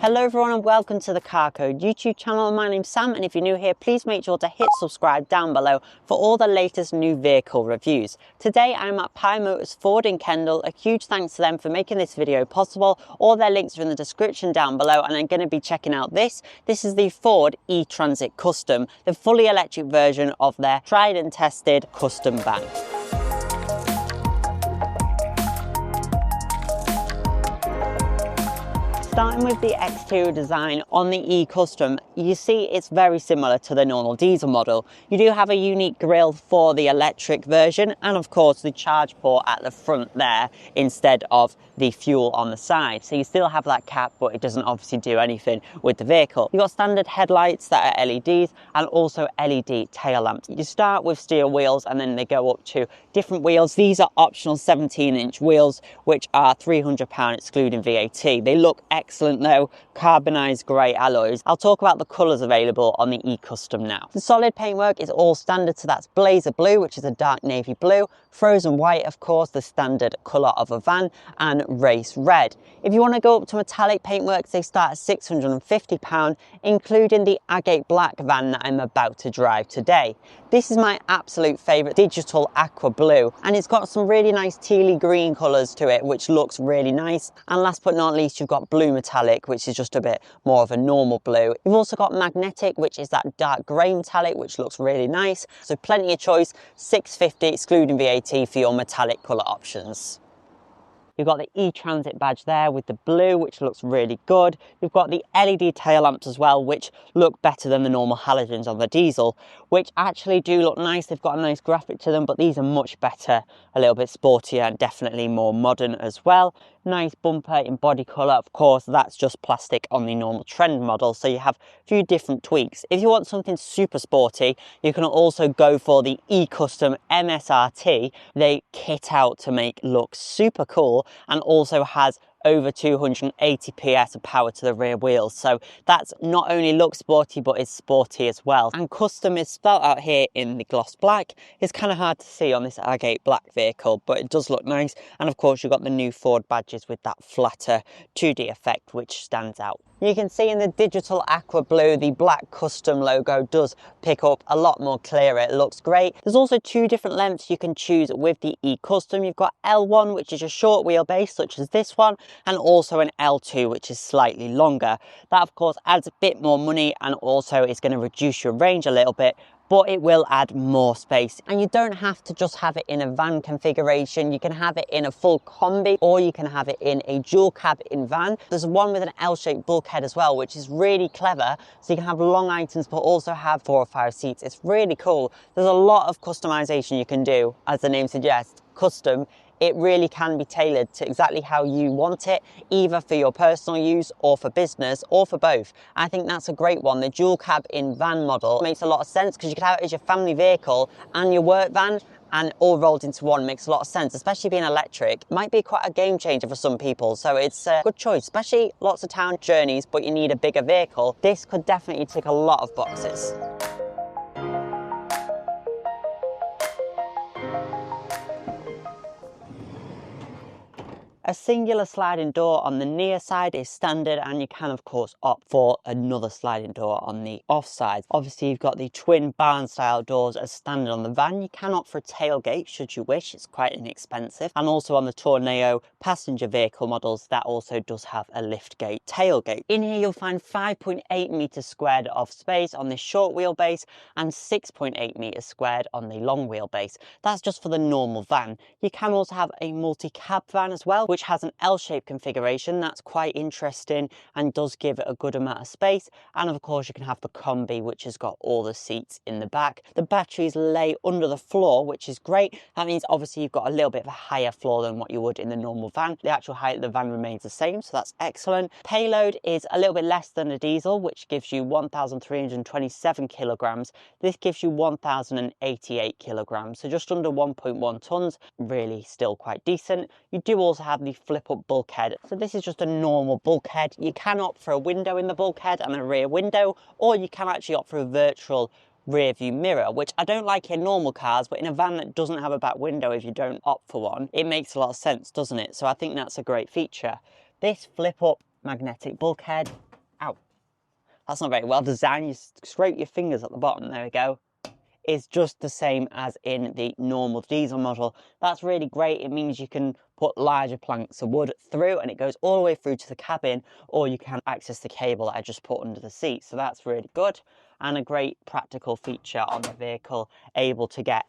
Hello everyone and welcome to the Carcode YouTube channel. My name's Sam, and if you're new here, please make sure to hit subscribe down below for all the latest new vehicle reviews. Today I'm at Pi Motors Ford in Kendal. A huge thanks to them for making this video possible. All their links are in the description down below, and I'm going to be checking out this. This is the Ford e-Transit Custom, the fully electric version of their tried and tested custom van. Starting with the exterior design on the e-Custom, you see it's very similar to the normal diesel model. You do have a unique grille for the electric version, and of course the charge port at the front there instead of the fuel on the side. So you still have that cap, but it doesn't obviously do anything with the vehicle. You've got standard headlights that are LEDs and also LED tail lamps. You start with steel wheels and then they go up to different wheels. These are optional 17-inch wheels, which are £300 excluding VAT. They look excellent though, carbonised grey alloys. I'll talk about the colours available on the e-Custom now. The solid paintwork is all standard, so that's blazer blue, which is a dark navy blue, frozen white of course, the standard colour of a van, and race red. If you want to go up to metallic paintwork, they start at £650, including the agate black van that I'm about to drive today. This is my absolute favourite, digital aqua blue, and it's got some really nice tealy green colours to it, which looks really nice. And last but not least, you've got blue metallic, which is just a bit more of a normal blue. You've also got magnetic, which is that dark grey metallic, which looks really nice. So plenty of choice, £650 excluding VAT for your metallic colour options. You've got the e-Transit badge there with the blue, which looks really good. You've got the LED tail lamps as well, which look better than the normal halogens on the diesel, which actually do look nice. They've got a nice graphic to them, but these are much better, a little bit sportier and definitely more modern as well. Nice bumper in body colour. Of course, that's just plastic on the normal trend model, so you have a few different tweaks. If you want something super sporty, you can also go for the e-Custom MSRT. They kit out to make look super cool, and also has over 280 PS of power to the rear wheels. So that's not only looks sporty, but it's sporty as well. And custom is spelled out here in the gloss black. It's kind of hard to see on this agate black vehicle, but it does look nice. And of course, you've got the new Ford badges with that flatter 2D effect, which stands out. You can see in the digital aqua blue, the black custom logo does pick up a lot more clearer. It looks great. There's also two different lengths you can choose with the e-Custom. You've got L1, which is a short wheelbase, such as this one, and also an L2, which is slightly longer. That of course adds a bit more money, and also is going to reduce your range a little bit, but it will add more space. And you don't have to just have it in a van configuration. You can have it in a full combi, or you can have it in a dual cab in van. There's one with an L-shaped bulkhead as well, which is really clever. So you can have long items, but also have 4 or 5 seats. It's really cool. There's a lot of customization you can do. As the name suggests, custom. It really can be tailored to exactly how you want it, either for your personal use or for business or for both. I think that's a great one. The dual cab in van model makes a lot of sense, because you could have it as your family vehicle and your work van, and all rolled into one makes a lot of sense, especially being electric. It might be quite a game changer for some people, so it's a good choice, especially lots of town journeys, but you need a bigger vehicle. This could definitely tick a lot of boxes. A singular sliding door on the near side is standard, and you can of course opt for another sliding door on the off side. Obviously you've got the twin barn style doors as standard on the van. You can opt for a tailgate should you wish, it's quite inexpensive. And also on the Tornado passenger vehicle models, that also does have a liftgate tailgate. In here you'll find 5.8 metres squared of space on this short wheelbase, and 6.8 metres squared on the long wheelbase. That's just for the normal van. You can also have a multi-cab van as well, which has an L-shaped configuration. That's quite interesting and does give it a good amount of space. And of course you can have the combi, which has got all the seats in the back. The batteries lay under the floor, which is great. That means obviously you've got a little bit of a higher floor than what you would in the normal van. The actual height of the van remains the same, so that's excellent. Payload is a little bit less than a diesel, which gives you 1,327 kilograms. This gives you 1,088 kilograms, so just under 1.1 tons. Really still quite decent. You do also have the flip up bulkhead. So this is just a normal bulkhead. You can opt for a window in the bulkhead and a rear window, or you can actually opt for a virtual rear view mirror, which I don't like in normal cars, but in a van that doesn't have a back window, if you don't opt for one, it makes a lot of sense, doesn't it? So I think that's a great feature. This flip up magnetic bulkhead Ow, that's not very well designed. You scrape your fingers at the bottom, there we go. Is just the same as in the normal diesel model. That's really great. It means you can put larger planks of wood through and it goes all the way through to the cabin, or you can access the cable that I just put under the seat. So that's really good and a great practical feature on the vehicle, able to get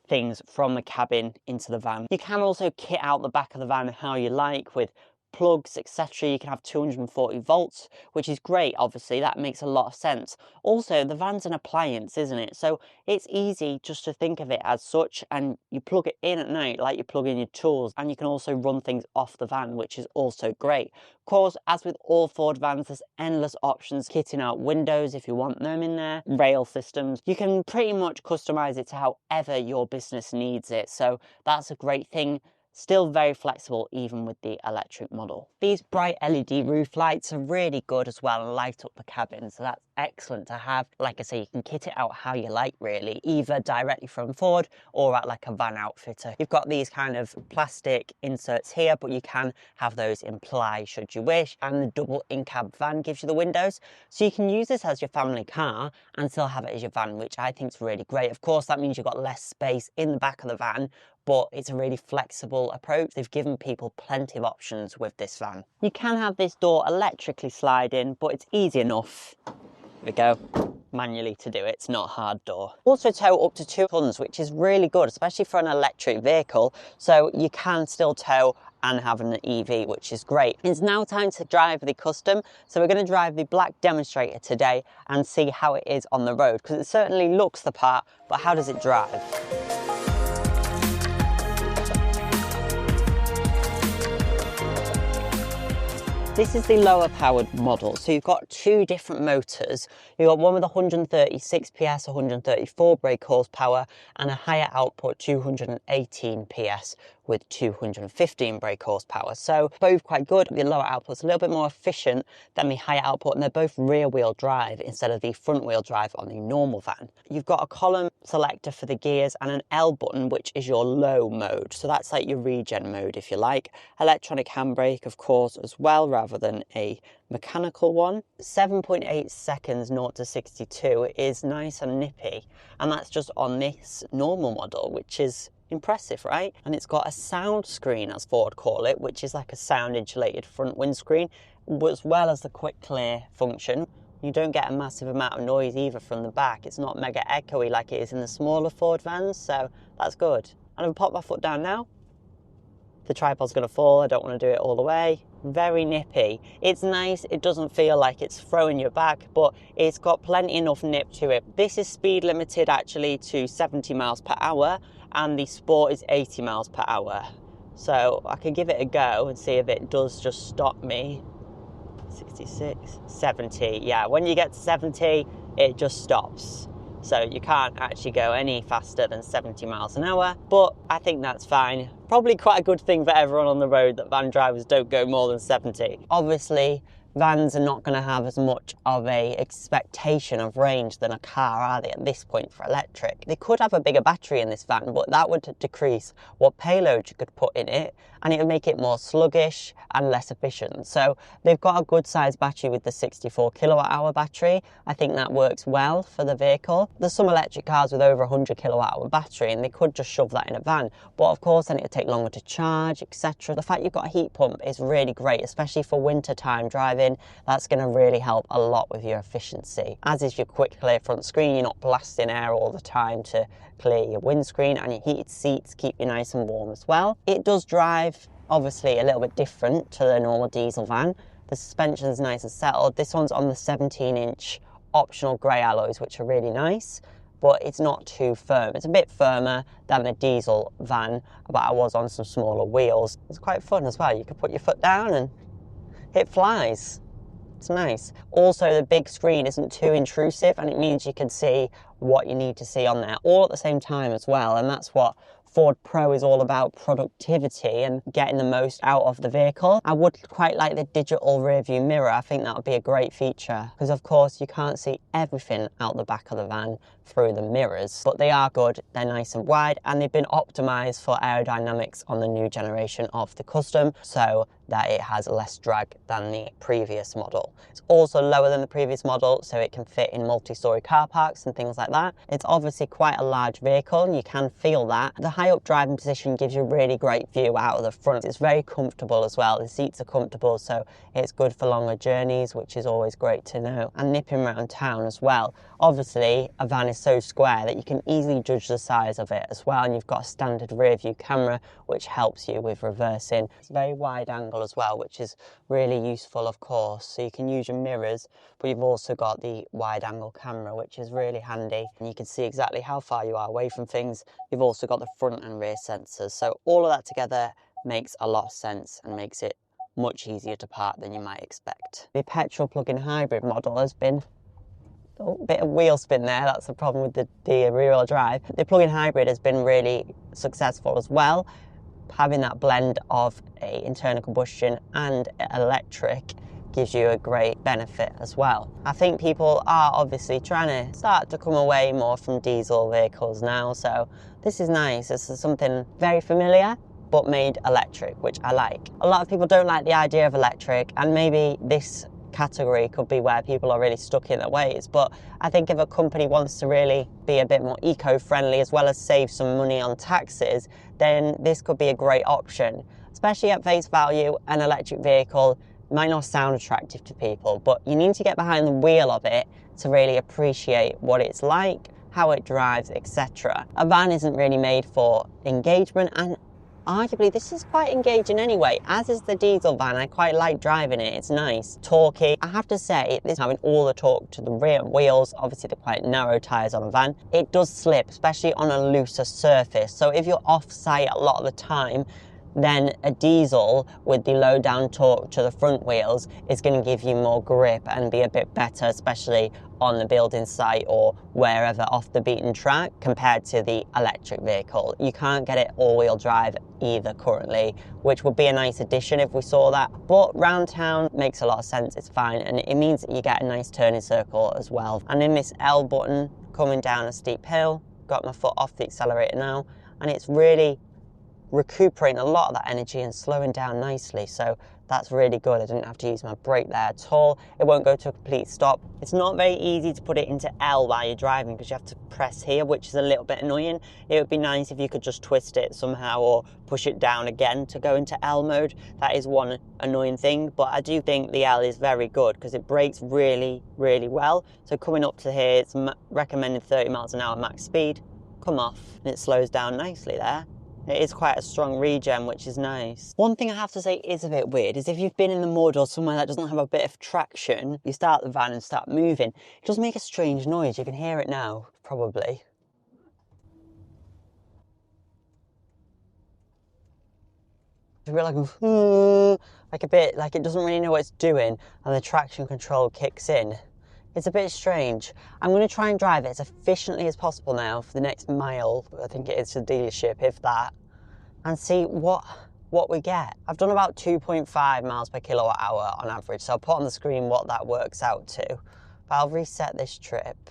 things from the cabin into the van. You can also kit out the back of the van how you like with plugs, etc. You can have 240 volts, which is great. Obviously that makes a lot of sense. Also, the van's an appliance, isn't it? So it's easy just to think of it as such, and you plug it in at night like you plug in your tools, and you can also run things off the van, which is also great. Of course, as with all Ford vans, there's endless options, kitting out windows if you want them in there, rail systems. You can pretty much customize it to however your business needs it, so that's a great thing. Still very flexible even with the electric model. These bright LED roof lights are really good as well and light up the cabin, so that's excellent to have. Like I say, you can kit it out how you like really, either directly from Ford or at like a van outfitter. You've got these kind of plastic inserts here, but you can have those in ply should you wish, and the double in-cab van gives you the windows, so you can use this as your family car and still have it as your van, which I think is really great. Of course, that means you've got less space in the back of the van, but it's a really flexible approach. They've given people plenty of options with this van. You can have this door electrically slide in, but it's easy enough. There we go. Manually to do it. It's not a hard door. Also tow up to 2 tons, which is really good, especially for an electric vehicle. So you can still tow and have an EV, which is great. It's now time to drive the Custom. So we're going to drive the black demonstrator today and see how it is on the road, because it certainly looks the part, but how does it drive? This is the lower powered model, so you've got 2 different motors. You've got one with 136 PS, 134 brake horsepower, and a higher output 218 PS with 215 brake horsepower. So both quite good. The lower output's a little bit more efficient than the higher output, and they're both rear wheel drive instead of the front wheel drive on the normal van. You've got a column selector for the gears and an L button, which is your low mode. So that's like your regen mode, if you like. Electronic handbrake, of course, as well, rather than a mechanical one. 7.8 seconds 0 to 62 is nice and nippy, and that's just on this normal model, which is impressive, right? And it's got a sound screen, as Ford call it, which is like a sound insulated front windscreen, as well as the quick clear function. You don't get a massive amount of noise either from the back. It's not mega echoey like it is in the smaller Ford vans, so that's good. And I'll pop my foot down now. The tripod's gonna fall, I don't want to do it all the way. Very nippy. It's nice, it doesn't feel like it's throwing you back, but it's got plenty enough nip to it. This is speed limited actually to 70 miles per hour, and the Sport is 80 miles per hour. So I can give it a go and see if it does just stop me. 66, 70, yeah, when you get to 70, it just stops. So you can't actually go any faster than 70 miles an hour, but I think that's fine. Probably quite a good thing for everyone on the road that van drivers don't go more than 70. Obviously, vans are not going to have as much of a expectation of range than a car, are they, at this point for electric? They could have a bigger battery in this van, but that would decrease what payload you could put in it, and it would make it more sluggish and less efficient. So they've got a good sized battery with the 64 kilowatt hour battery. I think that works well for the vehicle. There's some electric cars with over 100 kilowatt hour battery, and they could just shove that in a van, but of course then it would take longer to charge, etc. The fact you've got a heat pump is really great, especially for winter time driving. That's going to really help a lot with your efficiency. As is your quick clear front screen, you're not blasting air all the time to clear your windscreen, and your heated seats keep you nice and warm as well. It does drive obviously a little bit different to the normal diesel van. The suspension's nice and settled. This one's on the 17-inch optional grey alloys, which are really nice, but it's not too firm. It's a bit firmer than the diesel van, but I was on some smaller wheels. It's quite fun as well. You can put your foot down and it flies. It's nice. Also, the big screen isn't too intrusive, and it means you can see what you need to see on there all at the same time as well, and that's what Ford Pro is all about, productivity and getting the most out of the vehicle. I would quite like the digital rear view mirror. I think that would be a great feature, because of course you can't see everything out the back of the van through the mirrors, but they are good. They're nice and wide, and they've been optimized for aerodynamics on the new generation of the Custom, so that it has less drag than the previous model. It's also lower than the previous model, so it can fit in multi-storey car parks and things like that. It's obviously quite a large vehicle, and you can feel that. The high up driving position gives you a really great view out of the front. It's very comfortable as well. The seats are comfortable, so it's good for longer journeys, which is always great to know. And nipping around town as well. Obviously, a van is so square that you can easily judge the size of it as well, and you've got a standard rear view camera, which helps you with reversing. It's very wide angle as well, which is really useful, of course. So you can use your mirrors, but you've also got the wide angle camera, which is really handy. And you can see exactly how far you are away from things. You've also got the front and rear sensors. So all of that together makes a lot of sense and makes it much easier to park than you might expect. The petrol plug-in hybrid model has been a bit of wheel spin there, that's the problem with the rear-wheel drive. The plug-in hybrid has been really successful as well. Having that blend of a internal combustion and electric gives you a great benefit as well. I think people are obviously trying to start to come away more from diesel vehicles now, so this is nice. This is something very familiar but made electric, which I like. A lot of people don't like the idea of electric, and maybe this category could be where people are really stuck in their ways, but I think if a company wants to really be a bit more eco-friendly as well as save some money on taxes, then this could be a great option. Especially at face value, an electric vehicle might not sound attractive to people, but you need to get behind the wheel of it to really appreciate what it's like, how it drives, etc. A van isn't really made for engagement, and arguably this is quite engaging anyway, as is the diesel van. I quite like driving it, it's nice, torquey. I have to say, this having all the torque to the rear wheels, obviously they're quite narrow tyres on a van, it does slip, especially on a looser surface. So if you're off-site a lot of the time, then a diesel with the low down torque to the front wheels is going to give you more grip and be a bit better, especially on the building site or wherever off the beaten track, compared to the electric vehicle. You can't get it all-wheel drive either currently, which would be a nice addition if we saw that, but round town makes a lot of sense, it's fine, and it means that you get a nice turning circle as well. And in this L button, coming down a steep hill, got my foot off the accelerator now, and it's really recuperating a lot of that energy and slowing down nicely, so that's really good. I didn't have to use my brake there at all. It won't go to a complete stop. It's not very easy to put it into L while you're driving because you have to press here, which is a little bit annoying. It would be nice if you could just twist it somehow or push it down again to go into L mode. That is one annoying thing, but I do think the L is very good because it brakes really, really well. So coming up to here, it's recommended 30 miles an hour max speed. Come off, and it slows down nicely there. It is quite a strong regen, which is nice. One thing I have to say is a bit weird is if you've been in the mud or somewhere that doesn't have a bit of traction, you start the van and start moving, it does make a strange noise. You can hear it now, probably. I feel like a bit like it doesn't really know what it's doing, and the traction control kicks in. It's a bit strange. I'm going to try and drive it as efficiently as possible now for the next mile, I think it is, to the dealership, if that, and see what we get. I've done about 2.5 miles per kilowatt hour on average, so I'll put on the screen what that works out to. But I'll reset this trip.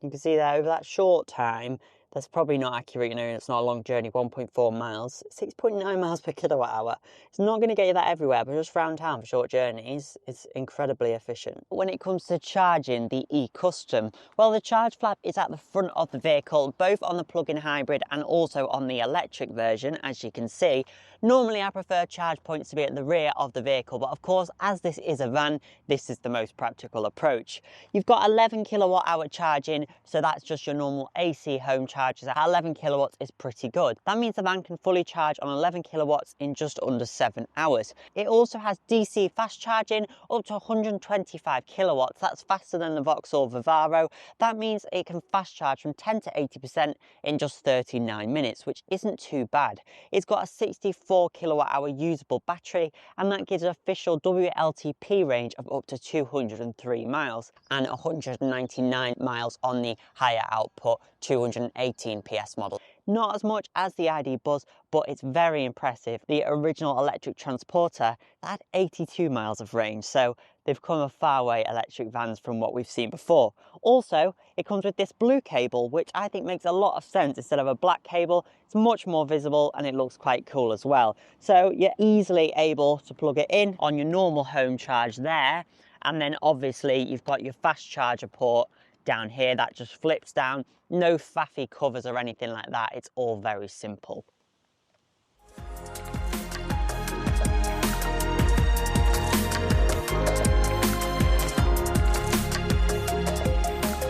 You can see there, over that short time, that's probably not accurate, you know, it's not a long journey, 1.4 miles, 6.9 miles per kilowatt hour. It's not going to get you that everywhere, but just around town for short journeys, it's incredibly efficient. When it comes to charging the eCustom, well, the charge flap is at the front of the vehicle, both on the plug-in hybrid and also on the electric version, as you can see. Normally, I prefer charge points to be at the rear of the vehicle, but of course, as this is a van, this is the most practical approach. You've got 11 kilowatt hour charging, so that's just your normal AC home chargers. At 11 kilowatts is pretty good. That means the van can fully charge on 11 kilowatts in just under 7 hours. It also has DC fast charging up to 125 kilowatts. That's faster than the Vauxhall Vivaro. That means it can fast charge from 10 to 80% in just 39 minutes, which isn't too bad. It's got a 64 kilowatt hour usable battery, and that gives an official WLTP range of up to 203 miles and 199 miles on the higher output 218 PS model. Not as much as the ID Buzz, but it's very impressive. The original electric transporter had 82 miles of range, so they've come a far way, electric vans, from what we've seen before. Also, it comes with this blue cable, which I think makes a lot of sense. Instead of a black cable, it's much more visible and it looks quite cool as well. So you're easily able to plug it in on your normal home charge there. And then obviously you've got your fast charger port down here that just flips down. No faffy covers or anything like that. It's all very simple.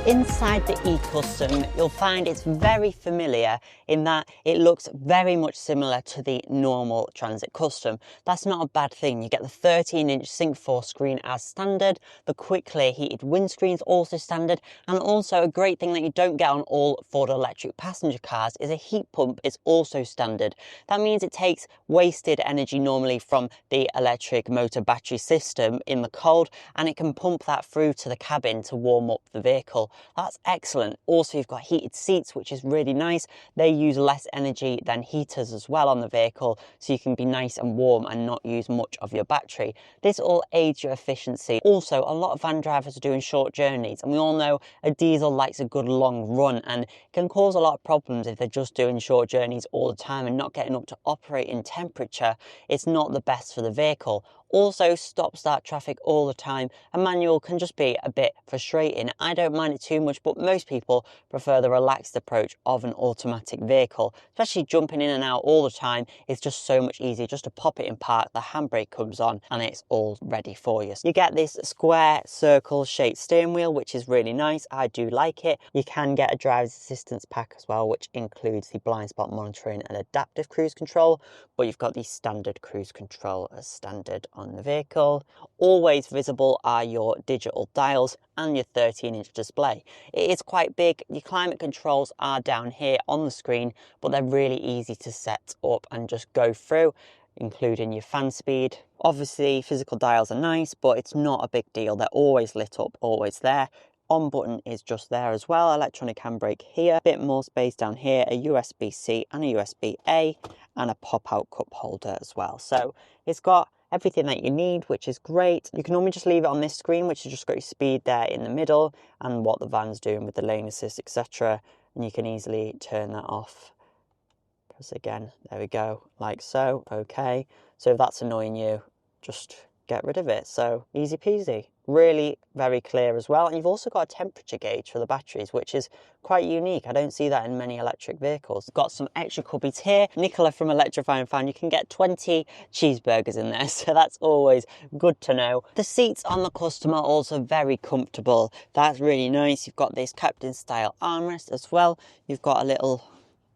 Inside the E-Custom, you'll find it's very familiar in that it looks very much similar to the normal Transit Custom. That's not a bad thing. You get the 13-inch Sync 4 screen as standard, the quick clear heated windscreens also standard, and also a great thing that you don't get on all Ford electric passenger cars is a heat pump is also standard. That means it takes wasted energy normally from the electric motor battery system in the cold, and it can pump that through to the cabin to warm up the vehicle. That's excellent. Also, you've got heated seats, which is really nice. They use less energy than heaters as well on the vehicle, so you can be nice and warm and not use much of your battery. This all aids your efficiency. Also, a lot of van drivers are doing short journeys, and we all know a diesel likes a good long run, and it can cause a lot of problems if they're just doing short journeys all the time and not getting up to operating temperature. It's not the best for the vehicle. Also, stop-start traffic all the time. A manual can just be a bit frustrating. I don't mind it too much, but most people prefer the relaxed approach of an automatic vehicle. Especially jumping in and out all the time, it's just so much easier just to pop it in park, the handbrake comes on, and it's all ready for you. You get this square circle shaped steering wheel, which is really nice. I do like it. You can get a driver's assistance pack as well, which includes the blind spot monitoring and adaptive cruise control, but you've got the standard cruise control as standard on the vehicle. Always visible are your digital dials and your 13-inch display. It is quite big. Your climate controls are down here on the screen, but they're really easy to set up and just go through, including your fan speed. Obviously, physical dials are nice, but it's not a big deal. They're always lit up, always there. On button is just there as well. Electronic handbrake here. A bit more space down here, a USB-C and a USB-A, and a pop-out cup holder as well. So it's got everything that you need, which is great. You can normally just leave it on this screen, which has just got your speed there in the middle and what the van's doing with the lane assist, etc. And you can easily turn that off. Press again, there we go, like so. Okay, so if that's annoying you, just get rid of it. So easy peasy. Really very clear as well. And you've also got a temperature gauge for the batteries, which is quite unique. I don't see that in many electric vehicles. Got some extra cubbies here. Nicola from Electrifying Fan, you can get 20 cheeseburgers in there, so that's always good to know. The seats on the Custom are also very comfortable. That's really nice. You've got this captain style armrest as well. You've got a little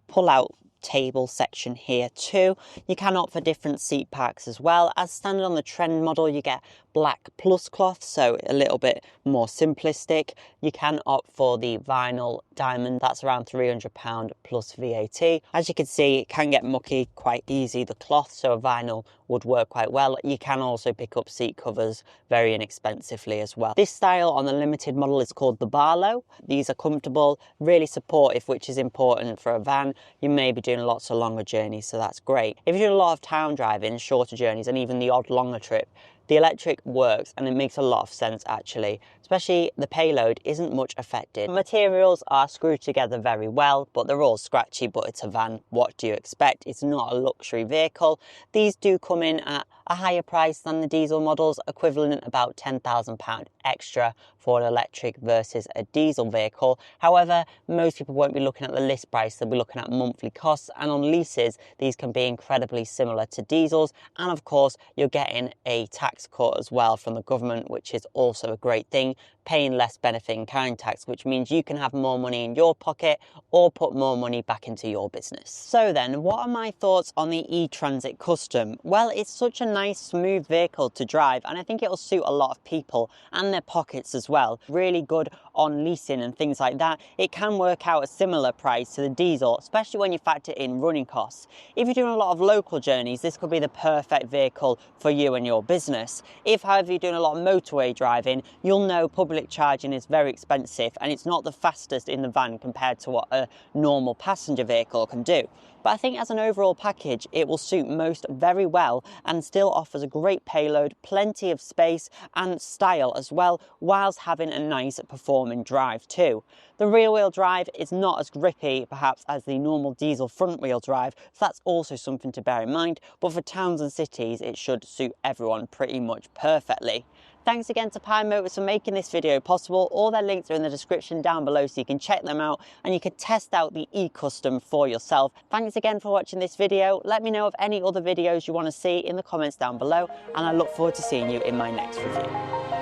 pull out table section here too. You can opt for different seat packs as well. As standard on the Trend model, you get black plus cloth, so a little bit more simplistic. You can opt for the vinyl diamond, that's around £300 plus VAT. As you can see, it can get mucky quite easy, the cloth, so a vinyl would work quite well. You can also pick up seat covers very inexpensively as well. This style on the limited model is called the Barlow. These are comfortable, really supportive, which is important for a van. You may be doing lots of longer journeys, so that's great. If you're doing a lot of town driving, shorter journeys, and even the odd longer trip, the electric works and it makes a lot of sense actually, especially the payload isn't much affected. Materials are screwed together very well, but they're all scratchy, but it's a van. What do you expect? It's not a luxury vehicle. These do come in at a higher price than the diesel models, equivalent about £10,000 extra for an electric versus a diesel vehicle. However, most people won't be looking at the list price, they'll be looking at monthly costs, and on leases, these can be incredibly similar to diesels. And of course, you're getting a tax cut as well from the government, which is also a great thing, paying less benefit in kind tax, which means you can have more money in your pocket or put more money back into your business. So then, what are my thoughts on the e-Transit Custom? Well, it's such a nice, smooth vehicle to drive, and I think it'll suit a lot of people and their pockets as well. Really good on leasing and things like that, it can work out a similar price to the diesel, especially when you factor in running costs. If you're doing a lot of local journeys, this could be the perfect vehicle for you and your business. If, however, you're doing a lot of motorway driving, you'll know public charging is very expensive and it's not the fastest in the van compared to what a normal passenger vehicle can do. But I think as an overall package, it will suit most very well and still offers a great payload, plenty of space and style as well, whilst having a nice performing drive too. The rear wheel drive is not as grippy perhaps as the normal diesel front wheel drive, so that's also something to bear in mind, but for towns and cities it should suit everyone pretty much perfectly. Thanks again to Pi Motors for making this video possible. All their links are in the description down below so you can check them out and you can test out the e-Custom for yourself. Thanks again for watching this video. Let me know of any other videos you want to see in the comments down below, and I look forward to seeing you in my next review.